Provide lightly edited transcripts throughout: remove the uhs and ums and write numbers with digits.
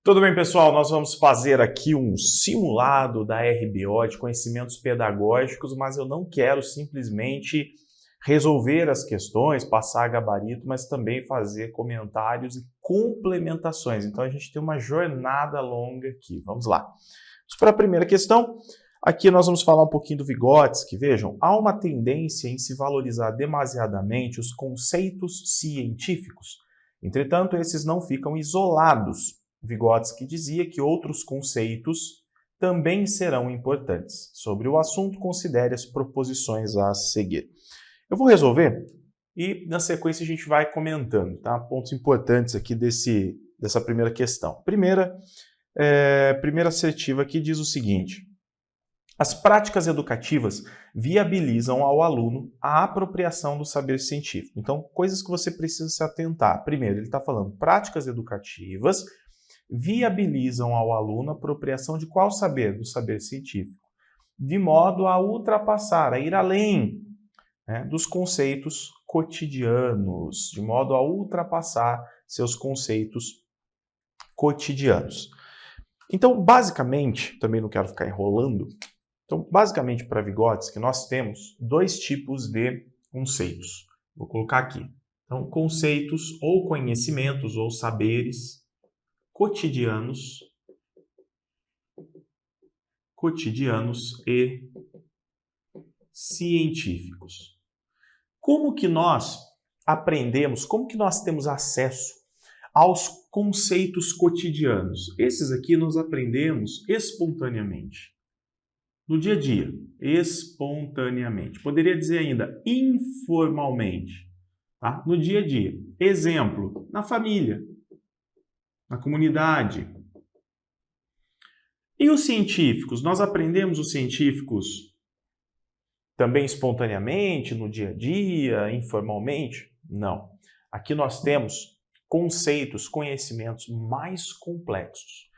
Tudo bem, pessoal? Nós vamos fazer aqui um simulado da RBO de conhecimentos pedagógicos, mas eu não quero simplesmente resolver as questões, passar gabarito, mas também fazer comentários e complementações. Então a gente tem uma jornada longa aqui. Vamos lá. Vamos para a primeira questão. Aqui nós vamos falar um pouquinho do Vygotsky. Vejam, há uma tendência em se valorizar demasiadamente os conceitos científicos. Entretanto, esses não ficam isolados. Vygotsky dizia que outros conceitos também serão importantes. Sobre o assunto, considere as proposições a seguir. Eu vou resolver e, na sequência, a gente vai comentando, tá? Pontos importantes aqui dessa primeira questão. Primeira assertiva aqui diz o seguinte: as práticas educativas viabilizam ao aluno a apropriação do saber científico. Então, coisas que você precisa se atentar. Primeiro, ele está falando práticas educativas viabilizam ao aluno a apropriação de qual saber? Do saber científico, de modo a ultrapassar, a ir além, né, dos conceitos cotidianos, de modo a ultrapassar seus conceitos cotidianos. Então, basicamente, também não quero ficar enrolando, então, basicamente, para Vygotsky, nós temos dois tipos de conceitos. Vou colocar aqui. Então, conceitos ou conhecimentos ou saberes cotidianos e científicos. Como que nós aprendemos, como que nós temos acesso aos conceitos cotidianos? Esses aqui nós aprendemos espontaneamente, no dia a dia, espontaneamente. Poderia dizer ainda informalmente, tá? No dia a dia. Exemplo, na família, na comunidade. E os científicos? Nós aprendemos os científicos também espontaneamente, no dia a dia, informalmente? Não. Aqui nós temos conceitos, conhecimentos mais complexos.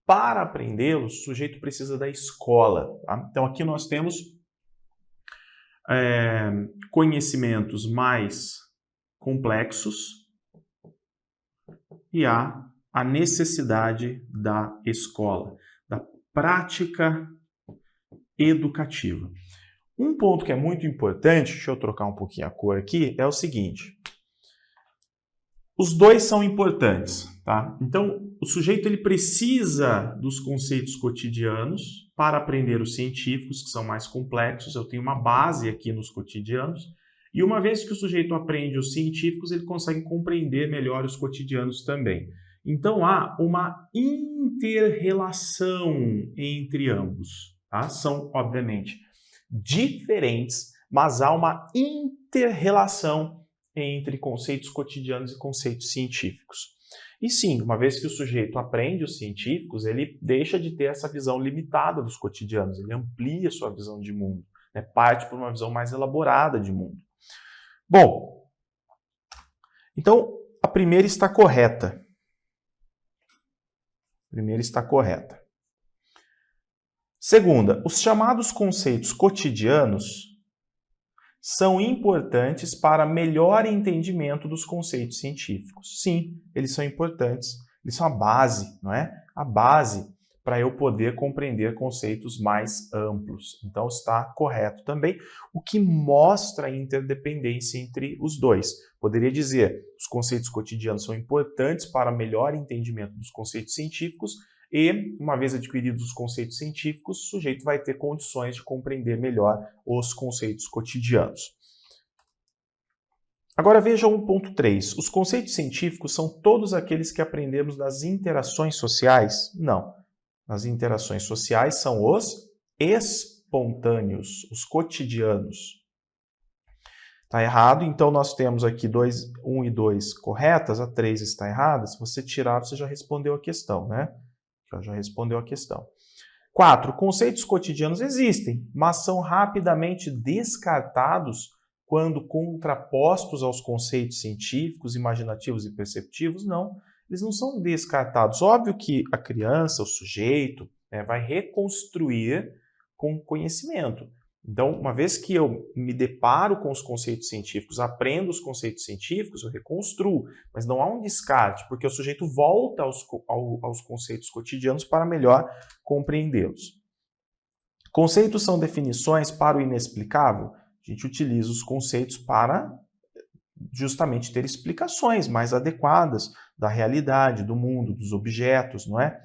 Para aprendê-los, o sujeito precisa da escola. Tá? Então aqui nós temos conhecimentos mais complexos e há a necessidade da escola, da prática educativa. Um ponto que é muito importante, deixa eu trocar um pouquinho a cor aqui, é o seguinte: os dois são importantes, tá? Então, o sujeito ele precisa dos conceitos cotidianos para aprender os científicos, que são mais complexos. Eu tenho uma base aqui nos cotidianos. E uma vez que o sujeito aprende os científicos, ele consegue compreender melhor os cotidianos também. Então, há uma inter-relação entre ambos. Tá? São, obviamente, diferentes, mas há uma inter-relação entre conceitos cotidianos e conceitos científicos. E sim, uma vez que o sujeito aprende os científicos, ele deixa de ter essa visão limitada dos cotidianos, ele amplia sua visão de mundo, né? Parte para uma visão mais elaborada de mundo. Bom, então a primeira está correta. Segunda, os chamados conceitos cotidianos são importantes para melhor entendimento dos conceitos científicos. Sim, eles são importantes. Eles são a base, não é? A base para eu poder compreender conceitos mais amplos. Então está correto também, o que mostra a interdependência entre os dois. Poderia dizer, os conceitos cotidianos são importantes para melhor entendimento dos conceitos científicos e, uma vez adquiridos os conceitos científicos, o sujeito vai ter condições de compreender melhor os conceitos cotidianos. Agora veja o ponto 3. Os conceitos científicos são todos aqueles que aprendemos nas interações sociais? Não. As interações sociais são os espontâneos, os cotidianos. Está errado, então nós temos aqui 1 e 2 corretas, a 3 está errada. Se você tirar, você já respondeu a questão, né? Já respondeu a questão. 4. Conceitos cotidianos existem, mas são rapidamente descartados quando contrapostos aos conceitos científicos, imaginativos e perceptivos. Não, eles não são descartados. Óbvio que a criança, o sujeito, vai reconstruir com conhecimento, Então, uma vez que eu me deparo com os conceitos científicos, aprendo os conceitos científicos, eu reconstruo, mas não há um descarte, porque o sujeito volta aos conceitos cotidianos para melhor compreendê-los. Conceitos são definições para o inexplicável? A gente utiliza os conceitos para justamente ter explicações mais adequadas da realidade, do mundo, dos objetos, não é?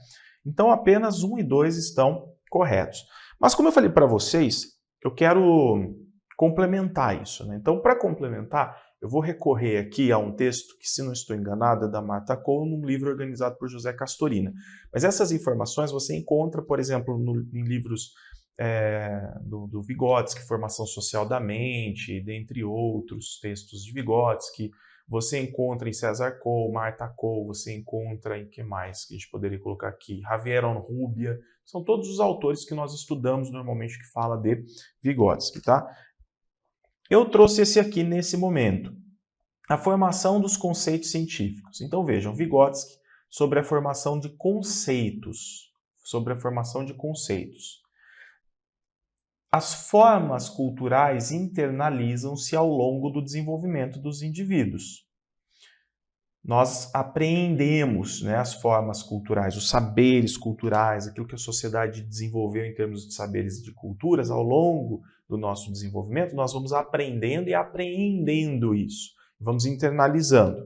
Então, apenas 1 e 2 estão corretos. Mas, como eu falei para vocês, eu quero complementar isso, né? Então, para complementar, eu vou recorrer aqui a um texto que, se não estou enganado, é da Martha Cole, num livro organizado por José Castorina. Mas essas informações você encontra, por exemplo, em livros do Vygotsky, Formação Social da Mente, dentre outros textos de Vygotsky. Você encontra em César Cole, Martha Cole, você encontra em que mais que a gente poderia colocar aqui? Javier Onrubia. São todos os autores que nós estudamos normalmente que fala de Vygotsky, tá? Eu trouxe esse aqui nesse momento. A formação dos conceitos científicos. Então vejam, Vygotsky sobre a formação de conceitos. Sobre a formação de conceitos. As formas culturais internalizam-se ao longo do desenvolvimento dos indivíduos. Nós apreendemos, né, as formas culturais, os saberes culturais, aquilo que a sociedade desenvolveu em termos de saberes e de culturas ao longo do nosso desenvolvimento, nós vamos aprendendo e apreendendo isso, vamos internalizando.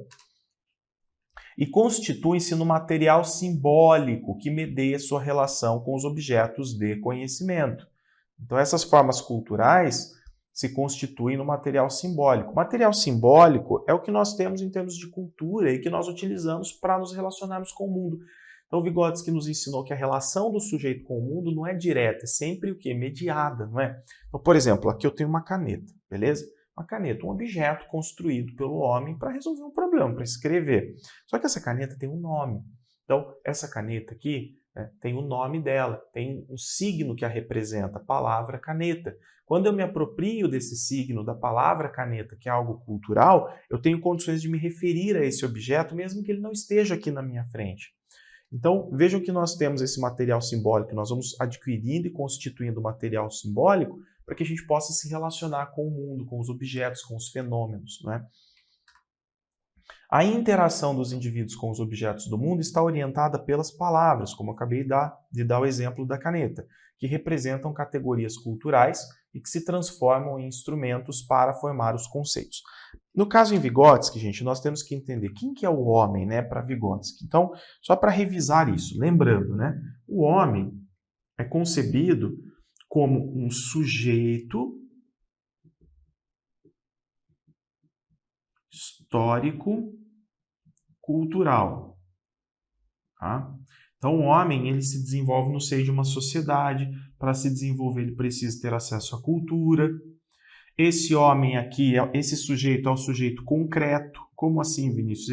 E constituem-se no material simbólico que medeia sua relação com os objetos de conhecimento. Então, essas formas culturais se constituem no material simbólico. O material simbólico é o que nós temos em termos de cultura e que nós utilizamos para nos relacionarmos com o mundo. Então, Vygotsky nos ensinou que a relação do sujeito com o mundo não é direta, é sempre o quê? Mediada, não é? Então, por exemplo, aqui eu tenho uma caneta, beleza? Uma caneta, um objeto construído pelo homem para resolver um problema, para escrever. Só que essa caneta tem um nome. Então, essa caneta aqui, tem o nome dela, tem um signo que a representa, a palavra caneta. Quando eu me aproprio desse signo da palavra caneta, que é algo cultural, eu tenho condições de me referir a esse objeto, mesmo que ele não esteja aqui na minha frente. Então, vejam que nós temos esse material simbólico, nós vamos adquirindo e constituindo material simbólico para que a gente possa se relacionar com o mundo, com os objetos, com os fenômenos, não é? A interação dos indivíduos com os objetos do mundo está orientada pelas palavras, como eu acabei de dar o exemplo da caneta, que representam categorias culturais e que se transformam em instrumentos para formar os conceitos. No caso em Vygotsky, gente, nós temos que entender quem que é o homem, né, para Vygotsky. Então, só para revisar isso, lembrando, né, o homem é concebido como um sujeito histórico cultural. Tá? Então, o homem ele se desenvolve no seio de uma sociedade. Para se desenvolver, ele precisa ter acesso à cultura. Esse homem aqui, esse sujeito é um sujeito concreto. Como assim, Vinícius?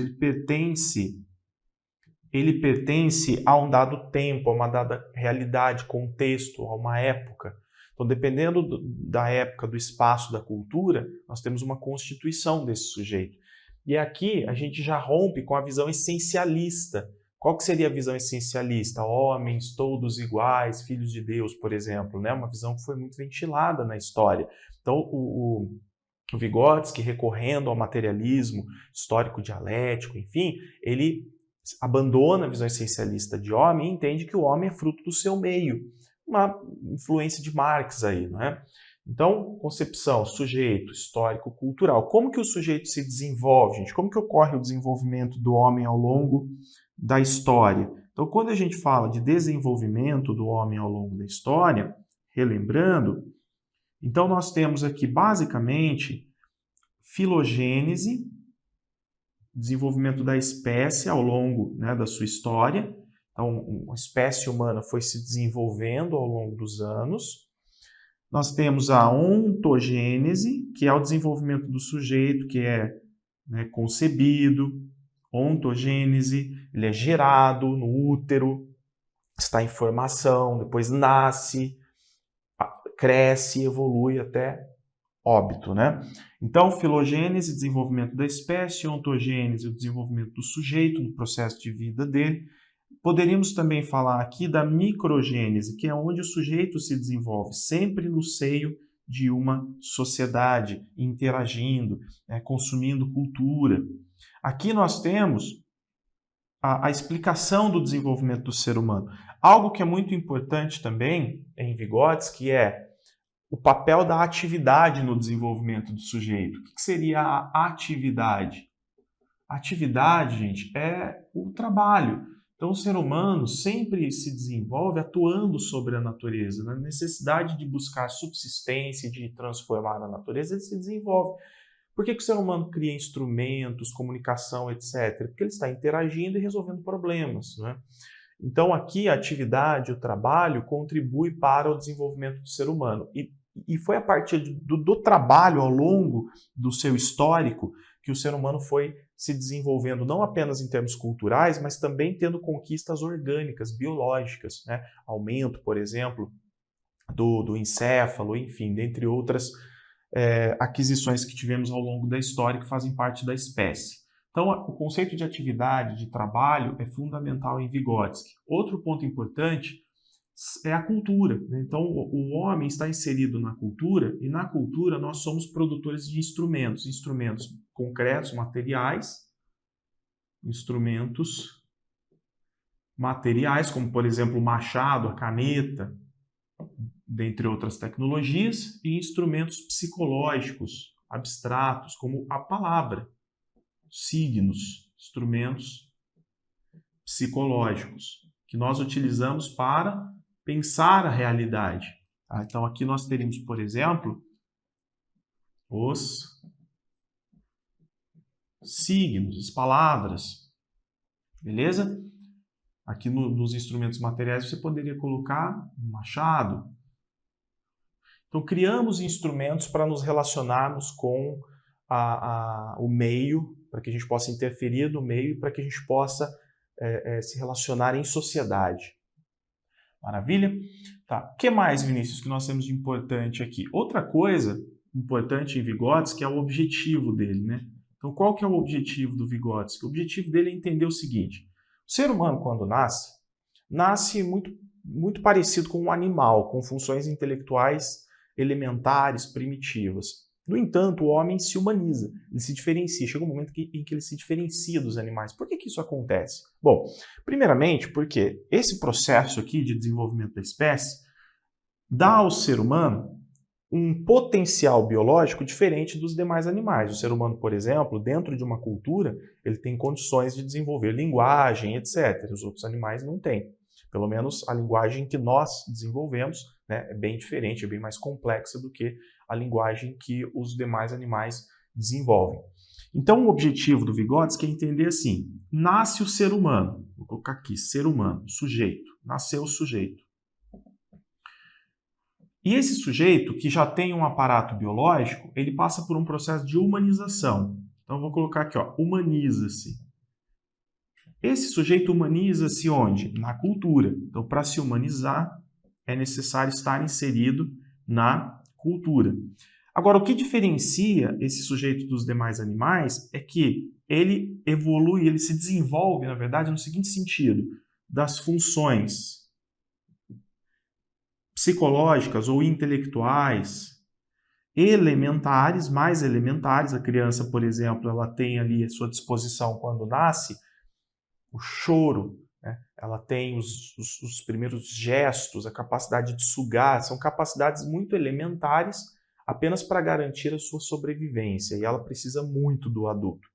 Ele pertence a um dado tempo, a uma dada realidade, contexto, a uma época. Então, dependendo da época, do espaço, da cultura, nós temos uma constituição desse sujeito. E aqui a gente já rompe com a visão essencialista. Qual que seria a visão essencialista? Homens todos iguais, filhos de Deus, por exemplo, né? Uma visão que foi muito ventilada na história. Então, o Vygotsky, recorrendo ao materialismo histórico-dialético, enfim, ele abandona a visão essencialista de homem e entende que o homem é fruto do seu meio. Uma influência de Marx aí, não é? Então, concepção, sujeito, histórico, cultural. Como que o sujeito se desenvolve, gente? Como que ocorre o desenvolvimento do homem ao longo da história? Então, quando a gente fala de desenvolvimento do homem ao longo da história, relembrando, então nós temos aqui basicamente filogênese, desenvolvimento da espécie ao longo, né, da sua história. Então, a espécie humana foi se desenvolvendo ao longo dos anos. Nós temos a ontogênese, que é o desenvolvimento do sujeito, que é, né, concebido. Ontogênese, ele é gerado no útero, está em formação, depois nasce, cresce, evolui até óbito, né? Então, filogênese, desenvolvimento da espécie, ontogênese, o desenvolvimento do sujeito no processo de vida dele. Poderíamos também falar aqui da microgênese, que é onde o sujeito se desenvolve, sempre no seio de uma sociedade, interagindo, consumindo cultura. Aqui nós temos a explicação do desenvolvimento do ser humano. Algo que é muito importante também em Vygotsky é o papel da atividade no desenvolvimento do sujeito. O que seria a atividade? A atividade, gente, é o trabalho. Então, o ser humano sempre se desenvolve atuando sobre a natureza. Na necessidade de buscar subsistência, de transformar a natureza, ele se desenvolve. Por que o ser humano cria instrumentos, comunicação, etc? Porque ele está interagindo e resolvendo problemas, né? Então, aqui a atividade, o trabalho, contribui para o desenvolvimento do ser humano. E foi a partir do trabalho ao longo do seu histórico que o ser humano foi se desenvolvendo, não apenas em termos culturais, mas também tendo conquistas orgânicas, biológicas, né? Aumento, por exemplo, do encéfalo, enfim, dentre outras aquisições que tivemos ao longo da história que fazem parte da espécie. Então, o conceito de atividade, de trabalho, é fundamental em Vygotsky. Outro ponto importante é a cultura. Então, o homem está inserido na cultura e na cultura nós somos produtores de instrumentos, instrumentos concretos, materiais, como, por exemplo, o machado, a caneta, dentre outras tecnologias, e instrumentos psicológicos, abstratos, como a palavra, signos, instrumentos psicológicos, que nós utilizamos para pensar a realidade. Então, aqui nós teríamos, por exemplo, os signos, as palavras, beleza? Aqui nos instrumentos materiais você poderia colocar um machado. Então, criamos instrumentos para nos relacionarmos com o meio, para que a gente possa interferir no meio e para que a gente possa se relacionar em sociedade. Maravilha? Tá. O que mais, Vinícius, que nós temos de importante aqui? Outra coisa importante em Vygotsky é o objetivo dele, né? Então, qual que é o objetivo do Vygotsky? O objetivo dele é entender o seguinte: o ser humano, quando nasce muito parecido com um animal, com funções intelectuais elementares, primitivas. No entanto, o homem se humaniza, ele se diferencia. Chega um momento em que ele se diferencia dos animais. Por que isso acontece? Bom, primeiramente porque esse processo aqui de desenvolvimento da espécie dá ao ser humano um potencial biológico diferente dos demais animais. O ser humano, por exemplo, dentro de uma cultura, ele tem condições de desenvolver linguagem, etc. Os outros animais não têm. Pelo menos a linguagem que nós desenvolvemos, né, é bem diferente, é bem mais complexa do que a linguagem que os demais animais desenvolvem. Então, o objetivo do Vygotsky é entender assim: nasce o ser humano, vou colocar aqui, ser humano, sujeito, nasceu o sujeito. E esse sujeito, que já tem um aparato biológico, ele passa por um processo de humanização. Então, eu vou colocar aqui, ó, humaniza-se. Esse sujeito humaniza-se onde? Na cultura. Então, para se humanizar, é necessário estar inserido na cultura. Agora, o que diferencia esse sujeito dos demais animais é que ele evolui, ele se desenvolve, na verdade, no seguinte sentido: das funções psicológicas ou intelectuais elementares, mais elementares. A criança, por exemplo, ela tem ali à sua disposição, quando nasce, o choro, né? Ela tem os primeiros gestos, a capacidade de sugar, são capacidades muito elementares apenas para garantir a sua sobrevivência, e ela precisa muito do adulto.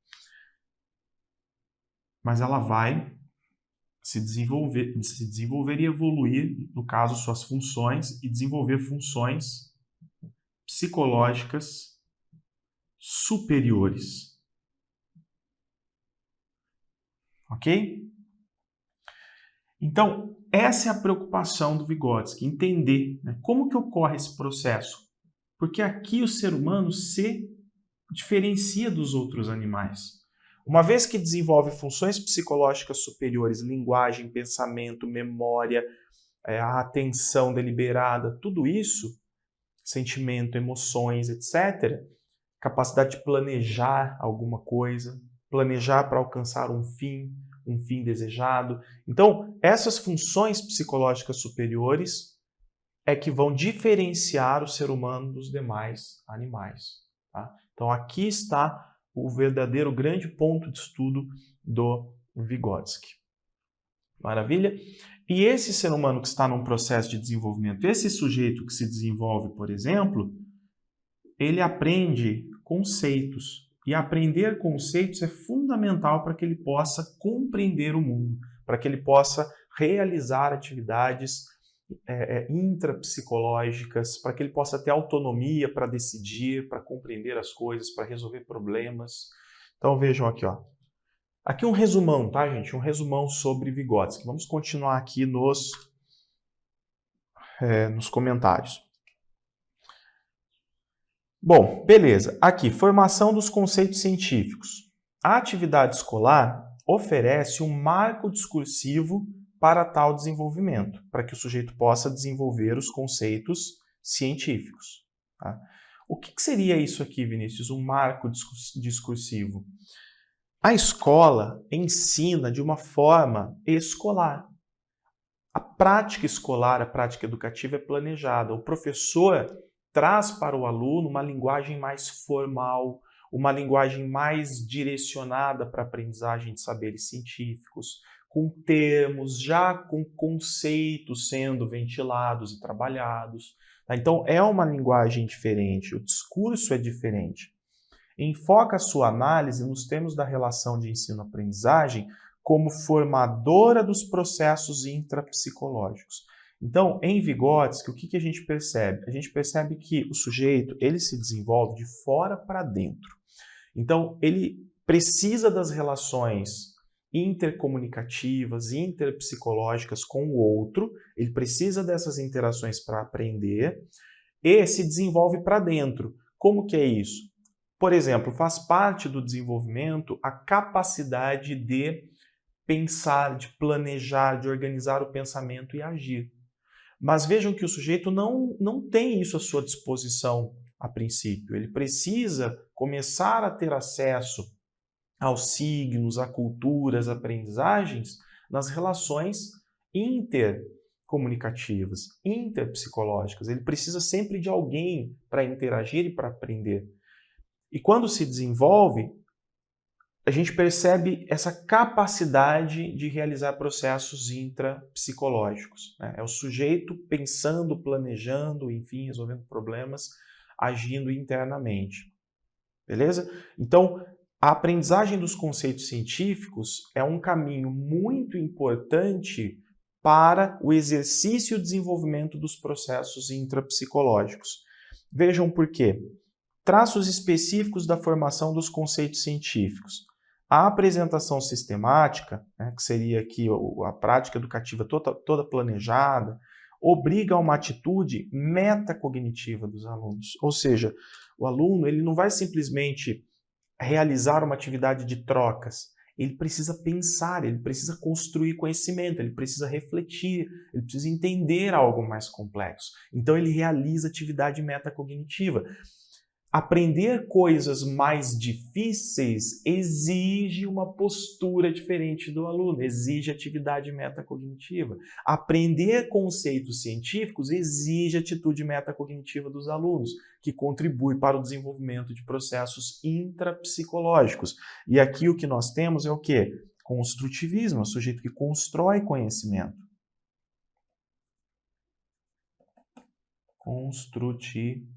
Mas ela vai se desenvolver e evoluir, no caso, suas funções, e desenvolver funções psicológicas superiores. Ok? Então, essa é a preocupação do Vygotsky, entender, né, como que ocorre esse processo. Porque aqui o ser humano se diferencia dos outros animais. Uma vez que desenvolve funções psicológicas superiores, linguagem, pensamento, memória, a atenção deliberada, tudo isso, sentimento, emoções, etc., capacidade de planejar alguma coisa, planejar para alcançar um fim desejado. Então, essas funções psicológicas superiores, é que vão diferenciar o ser humano dos demais animais. Tá? Então aqui está o verdadeiro grande ponto de estudo do Vygotsky. Maravilha? E esse ser humano que está num processo de desenvolvimento, esse sujeito que se desenvolve, por exemplo, ele aprende conceitos. E aprender conceitos é fundamental para que ele possa compreender o mundo, para que ele possa realizar atividades intrapsicológicas, para que ele possa ter autonomia para decidir, para compreender as coisas, para resolver problemas. Então vejam aqui, ó. Aqui um resumão, tá, gente? Um resumão sobre Vygotsky. Vamos continuar aqui nos comentários. Bom, beleza. Aqui, formação dos conceitos científicos. A atividade escolar oferece um marco discursivo para tal desenvolvimento, para que o sujeito possa desenvolver os conceitos científicos. Tá? O que seria isso aqui, Vinícius? Um marco discursivo? A escola ensina de uma forma escolar. A prática escolar, a prática educativa é planejada. O professor traz para o aluno uma linguagem mais formal, uma linguagem mais direcionada para a aprendizagem de saberes científicos, com termos, já com conceitos sendo ventilados e trabalhados. Então, é uma linguagem diferente, o discurso é diferente. Enfoca a sua análise nos termos da relação de ensino-aprendizagem como formadora dos processos intrapsicológicos. Então, em Vygotsky, o que a gente percebe? A gente percebe que o sujeito ele se desenvolve de fora para dentro. Então, ele precisa das relações intercomunicativas, interpsicológicas com o outro, ele precisa dessas interações para aprender e se desenvolve para dentro. Como que é isso? Por exemplo, faz parte do desenvolvimento a capacidade de pensar, de planejar, de organizar o pensamento e agir. Mas vejam que o sujeito não tem isso à sua disposição a princípio. Ele precisa começar a ter acesso aos signos, a culturas, aprendizagens nas relações intercomunicativas, interpsicológicas. Ele precisa sempre de alguém para interagir e para aprender. E quando se desenvolve, a gente percebe essa capacidade de realizar processos intrapsicológicos. Né? É o sujeito pensando, planejando, enfim, resolvendo problemas, agindo internamente. Beleza? Então, a aprendizagem dos conceitos científicos é um caminho muito importante para o exercício e o desenvolvimento dos processos intrapsicológicos. Vejam por quê. Traços específicos da formação dos conceitos científicos. A apresentação sistemática, né, que seria aqui a prática educativa toda planejada, obriga a uma atitude metacognitiva dos alunos. Ou seja, o aluno ele não vai simplesmente realizar uma atividade de trocas. Ele precisa pensar, ele precisa construir conhecimento, ele precisa refletir, ele precisa entender algo mais complexo. Então ele realiza atividade metacognitiva. Aprender coisas mais difíceis exige uma postura diferente do aluno, exige atividade metacognitiva. Aprender conceitos científicos exige atitude metacognitiva dos alunos, que contribui para o desenvolvimento de processos intrapsicológicos. E aqui o que nós temos é o quê? Construtivismo, é o sujeito que constrói conhecimento. Construtivismo.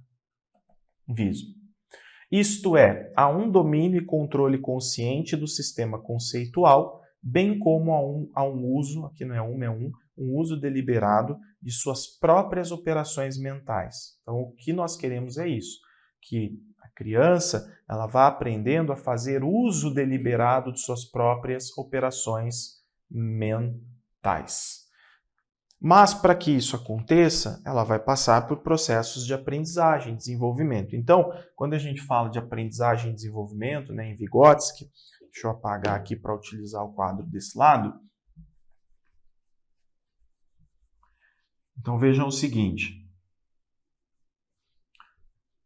Isto é, há um domínio e controle consciente do sistema conceitual, bem como há um uso, aqui não é um uso deliberado de suas próprias operações mentais. Então, o que nós queremos é isso, que a criança ela vá aprendendo a fazer uso deliberado de suas próprias operações mentais. Mas, para que isso aconteça, ela vai passar por processos de aprendizagem, desenvolvimento. Então, quando a gente fala de aprendizagem e desenvolvimento, né, em Vygotsky, deixa eu apagar aqui para utilizar o quadro desse lado. Então, vejam o seguinte.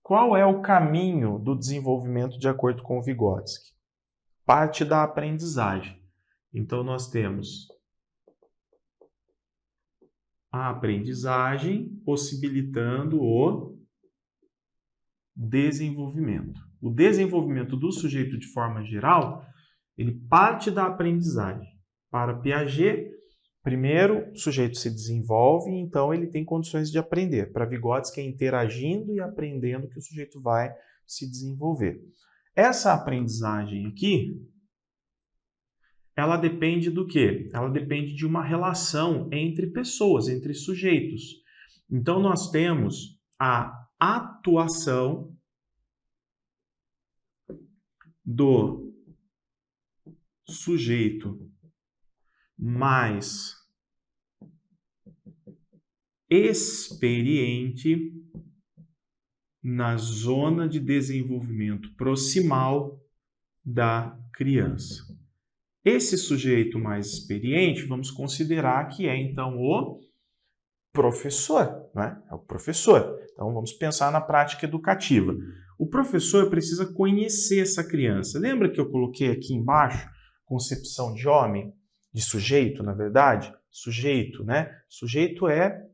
Qual é o caminho do desenvolvimento de acordo com o Vygotsky? Parte da aprendizagem. Então, nós temos a aprendizagem, possibilitando o desenvolvimento. O desenvolvimento do sujeito de forma geral, ele parte da aprendizagem. Para Piaget, primeiro o sujeito se desenvolve, então ele tem condições de aprender. Para Vygotsky é interagindo e aprendendo que o sujeito vai se desenvolver. Essa aprendizagem aqui, ela depende do quê? Ela depende de uma relação entre pessoas, entre sujeitos. Então nós temos a atuação do sujeito mais experiente na zona de desenvolvimento proximal da criança. Esse sujeito mais experiente, vamos considerar que é então o professor, né? É o professor. Então vamos pensar na prática educativa. O professor precisa conhecer essa criança. Lembra que eu coloquei aqui embaixo concepção de homem, de sujeito, na verdade? Sujeito, né? Sujeito é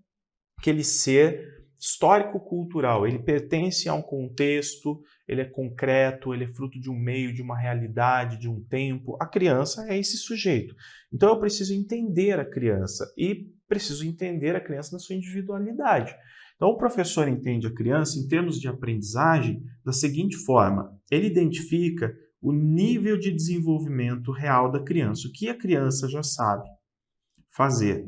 aquele ser histórico-cultural. Ele pertence a um contexto, ele é concreto, ele é fruto de um meio, de uma realidade, de um tempo. A criança é esse sujeito. Então eu preciso entender a criança e preciso entender a criança na sua individualidade. Então o professor entende a criança em termos de aprendizagem da seguinte forma: ele identifica o nível de desenvolvimento real da criança, o que a criança já sabe fazer.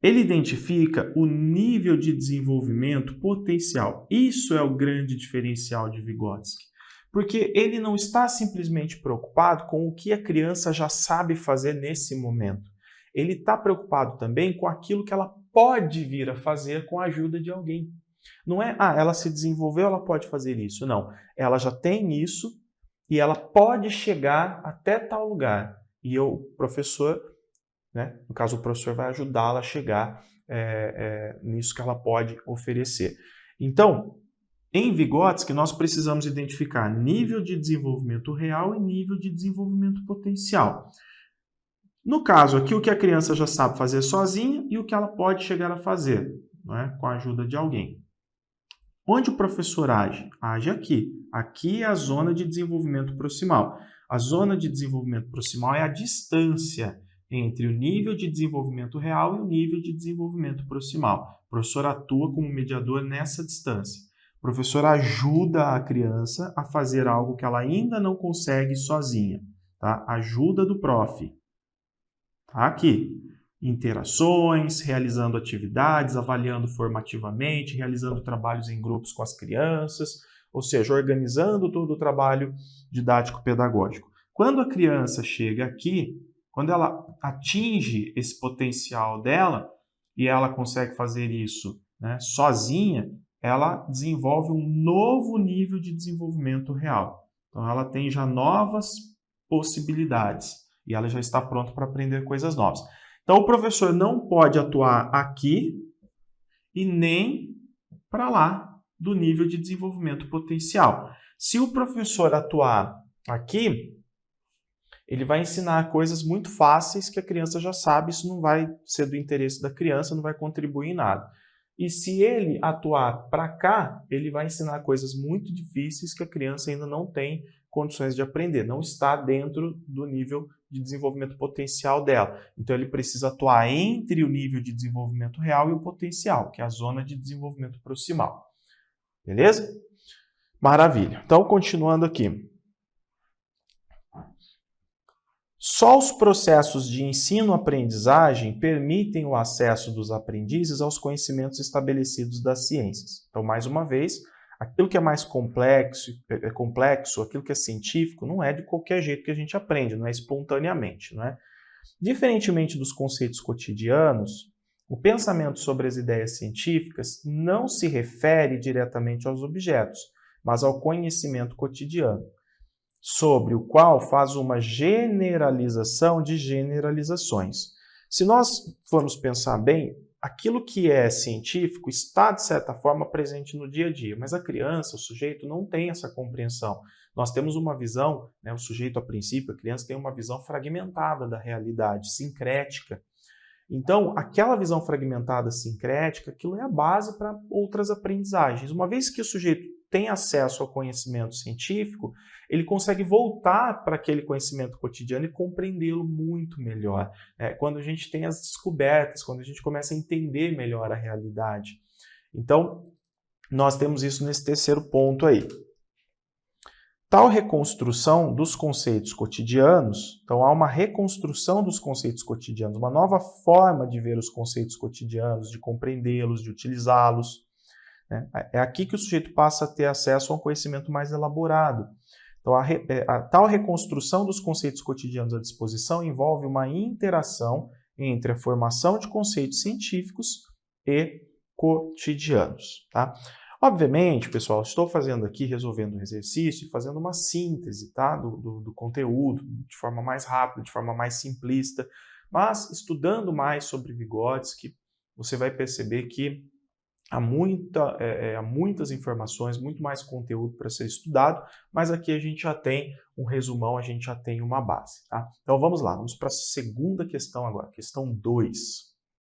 Ele identifica o nível de desenvolvimento potencial. Isso é o grande diferencial de Vygotsky, porque ele não está simplesmente preocupado com o que a criança já sabe fazer nesse momento. Ele está preocupado também com aquilo que ela pode vir a fazer com a ajuda de alguém. Não é, ela se desenvolveu, ela pode fazer isso. Não, ela já tem isso e ela pode chegar até tal lugar. E o professor, né? No caso, o professor vai ajudá-la a chegar nisso que ela pode oferecer. Então, em Vygotsky, nós precisamos identificar nível de desenvolvimento real e nível de desenvolvimento potencial. No caso aqui, o que a criança já sabe fazer sozinha e o que ela pode chegar a fazer, né? Com a ajuda de alguém. Onde o professor age? Age aqui. Aqui é a zona de desenvolvimento proximal. A zona de desenvolvimento proximal é a distância entre o nível de desenvolvimento real e o nível de desenvolvimento proximal. O professor atua como mediador nessa distância. O professor ajuda a criança a fazer algo que ela ainda não consegue sozinha. Tá? Ajuda do prof. Tá aqui. Interações, realizando atividades, avaliando formativamente, realizando trabalhos em grupos com as crianças, ou seja, organizando todo o trabalho didático-pedagógico. Quando a criança chega aqui, quando ela atinge esse potencial dela e ela consegue fazer isso, né, sozinha, ela desenvolve um novo nível de desenvolvimento real. Então ela tem já novas possibilidades e ela já está pronta para aprender coisas novas. Então, o professor não pode atuar aqui e nem para lá do nível de desenvolvimento potencial. Se o professor atuar aqui, ele vai ensinar coisas muito fáceis que a criança já sabe, isso não vai ser do interesse da criança, não vai contribuir em nada. E se ele atuar para cá, ele vai ensinar coisas muito difíceis que a criança ainda não tem condições de aprender, não está dentro do nível de desenvolvimento potencial dela. Então ele precisa atuar entre o nível de desenvolvimento real e o potencial, que é a zona de desenvolvimento proximal. Beleza? Maravilha. Então, continuando aqui. Só os processos de ensino-aprendizagem permitem o acesso dos aprendizes aos conhecimentos estabelecidos das ciências. Então, mais uma vez, aquilo que é mais complexo, aquilo que é científico, não é de qualquer jeito que a gente aprende, não é espontaneamente, não é? Diferentemente dos conceitos cotidianos, o pensamento sobre as ideias científicas não se refere diretamente aos objetos, mas ao conhecimento cotidiano, sobre o qual faz uma generalização de generalizações. Se nós formos pensar bem, aquilo que é científico está, de certa forma, presente no dia a dia, mas a criança, o sujeito, não tem essa compreensão. Nós temos uma visão, o sujeito, a princípio, a criança tem uma visão fragmentada da realidade, sincrética. Então, aquela visão fragmentada sincrética, aquilo é a base para outras aprendizagens. Uma vez que o sujeito tem acesso ao conhecimento científico, ele consegue voltar para aquele conhecimento cotidiano e compreendê-lo muito melhor. Quando a gente tem as descobertas, quando a gente começa a entender melhor a realidade. Então, nós temos isso nesse terceiro ponto aí. Tal reconstrução dos conceitos cotidianos, então há uma reconstrução dos conceitos cotidianos, uma nova forma de ver os conceitos cotidianos, de compreendê-los, de utilizá-los. É aqui que o sujeito passa a ter acesso a um conhecimento mais elaborado. Então, a tal reconstrução dos conceitos cotidianos à disposição envolve uma interação entre a formação de conceitos científicos e cotidianos. Tá? Obviamente, pessoal, estou fazendo aqui, resolvendo um exercício e fazendo uma síntese, tá, do conteúdo, de forma mais rápida, de forma mais simplista, mas estudando mais sobre Vygotsky, você vai perceber que há muitas informações, muito mais conteúdo para ser estudado, mas aqui a gente já tem um resumão, a gente já tem uma base. Tá? Então vamos lá, vamos para a segunda questão agora, questão 2.